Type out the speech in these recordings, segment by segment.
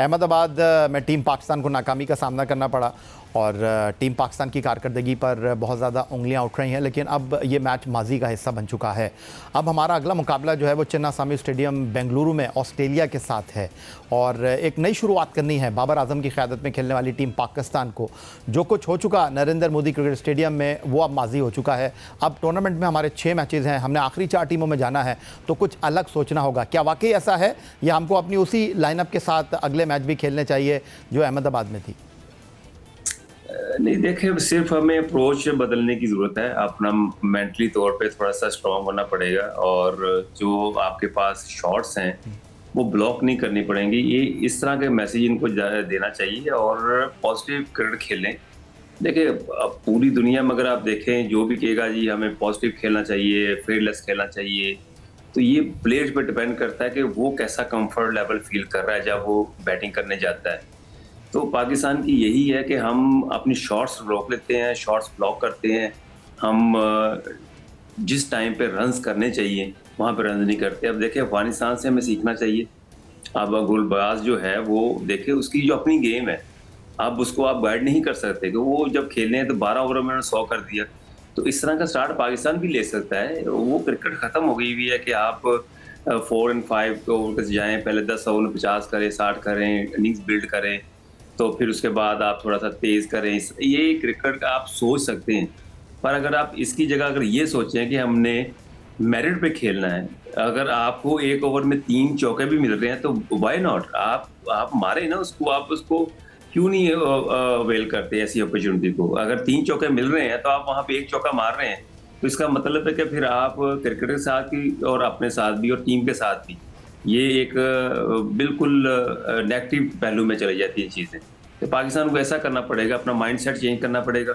अहमदाबाद में टीम पाकिस्तान को नाकामी का सामना करना पड़ा और टीम पाकिस्तान की कारकर्दगी पर बहुत ज़्यादा उंगलियां उठ रही हैं, लेकिन अब ये मैच माजी का हिस्सा बन चुका है। अब हमारा अगला मुकाबला जो है वो चिन्नास्वामी स्टेडियम बेंगलुरु में ऑस्ट्रेलिया के साथ है और एक नई शुरुआत करनी है बाबर आजम की क़यादत में खेलने वाली टीम पाकिस्तान को। जो कुछ हो चुका नरेंद्र मोदी क्रिकेट स्टेडियम में वो अब माजी हो चुका है। अब टूर्नामेंट में हमारे 6 मैचेज़ हैं, हमने आखिरी 4 टीमों में जाना है, तो कुछ अलग सोचना होगा। क्या वाकई ऐसा है या हमको अपनी उसी लाइनअप के साथ अगले मैच भी खेलने चाहिए जो अहमदाबाद में थी? नहीं, देखिए, सिर्फ हमें अप्रोच बदलने की ज़रूरत है। अपना मेंटली तौर पे थोड़ा सा स्ट्रांग होना पड़ेगा और जो आपके पास शॉट्स हैं वो ब्लॉक नहीं करनी पड़ेंगी। ये इस तरह के मैसेज इनको देना चाहिए और पॉजिटिव क्रिकेट खेलें। देखिए, पूरी दुनिया में अगर आप देखें, जो भी कहेगा जी हमें पॉजिटिव खेलना चाहिए, फेयरलेस खेलना चाहिए, तो ये प्लेयर्स पे डिपेंड करता है कि वो कैसा कंफर्ट लेवल फील कर रहा है जब वो बैटिंग करने जाता है। तो पाकिस्तान की यही है कि हम अपनी शॉट्स रोक लेते हैं, शॉट्स ब्लॉक करते हैं। हम जिस टाइम पे रन्स करने चाहिए वहाँ पे रन्स नहीं करते। अब देखिए, अफगानिस्तान से हमें सीखना चाहिए। अब गुलबाज जो है वो देखिए, उसकी जो अपनी गेम है, अब उसको आप गाइड नहीं कर सकते कि वो जब खेलने हैं तो 12 ओवरों में उन्होंने 100 कर दिया। तो इस तरह का स्टार्ट पाकिस्तान भी ले सकता है। वो क्रिकेट खत्म हो गई हुई है कि आप 4 एंड 5 ओवर जाएं, पहले 10 ओवर में 50 करें, 60 करें, इनिंग्स बिल्ड करें, तो फिर उसके बाद आप थोड़ा सा तेज करें। ये क्रिकेट का आप सोच सकते हैं, पर अगर आप इसकी जगह अगर ये सोचें कि हमने मेरिट पे खेलना है, अगर आपको 1 ओवर में 3 चौके भी मिल रहे हैं तो व्हाई नॉट, आप मारे ना उसको। आप उसको क्यों नहीं अवेल करते ऐसी अपॉर्चुनिटी को? अगर 3 चौके मिल रहे हैं तो आप वहाँ पे 1 चौका मार रहे हैं, तो इसका मतलब है कि फिर आप क्रिकेट के साथ भी और अपने साथ भी और टीम के साथ भी ये एक बिल्कुल नेगेटिव पहलू में चली जाती है चीज़ें। तो पाकिस्तान को ऐसा करना पड़ेगा, अपना माइंडसेट चेंज करना पड़ेगा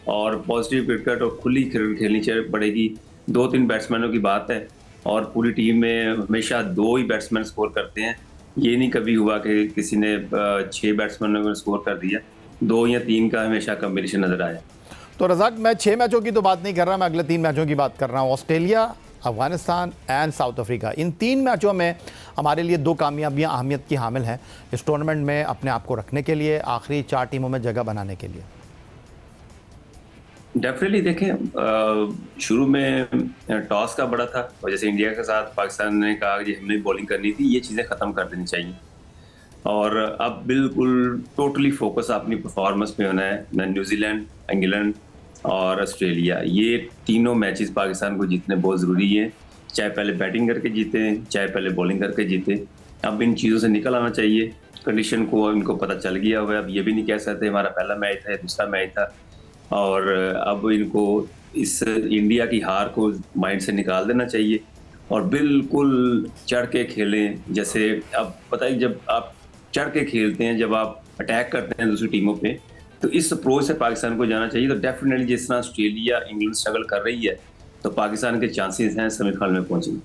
और पॉजिटिव क्रिकेट और खुली क्रिकेट खेलनी पड़ेगी। 2-3 बैट्समैनों की बात है और पूरी टीम में हमेशा 2 ही बैट्समैन स्कोर करते हैं। ये नहीं कभी हुआ कि किसी ने 6 बैट्समैनों ने स्कोर कर दिया। 2 या 3 का हमेशा कॉम्बिनेशन नज़र आया। तो रज़ाक, मैं 6 मैचों की तो बात नहीं कर रहा, मैं अगले 3 मैचों की बात कर रहा हूँ। Australia, Afghanistan and South Africa, in 3 मैचों में हमारे लिए 2 कामयाबियाँ अहमियत की हामिल हैं इस टूर्नामेंट में अपने आप को रखने के लिए, आखिरी 4 टीमों में जगह बनाने के लिए। डेफिनेटली देखें, शुरू में टॉस का बड़ा था और जैसे इंडिया के साथ पाकिस्तान ने कहा कि हमने बॉलिंग करनी थी, ये चीज़ें ख़त्म कर देनी चाहिए और अब बिल्कुल टोटली फोकस अपनी परफॉर्मेंस पे होना है। न्यूजीलैंड, इंग्लैंड और ऑस्ट्रेलिया, ये तीनों मैचेस पाकिस्तान को जीतने बहुत ज़रूरी है। चाहे पहले बैटिंग करके जीते, चाहे पहले बॉलिंग करके जीते। अब इन चीज़ों से निकल आना चाहिए। कंडीशन को इनको पता चल गया हुआ है। अब ये भी नहीं कह सकते हमारा पहला मैच था, दूसरा मैच था, और अब इनको इस इंडिया की हार को माइंड से निकाल देना चाहिए और बिल्कुल चढ़ के खेलें। जैसे अब पता है, जब आप चढ़ के खेलते हैं, जब आप अटैक करते हैं दूसरी टीमों पे, तो इस अप्रोच से पाकिस्तान को जाना चाहिए। तो डेफिनेटली जिस तरह ऑस्ट्रेलिया, इंग्लैंड स्ट्रगल कर रही है, तो पाकिस्तान के चांसेस हैं सेमीफाइनल में पहुंचने।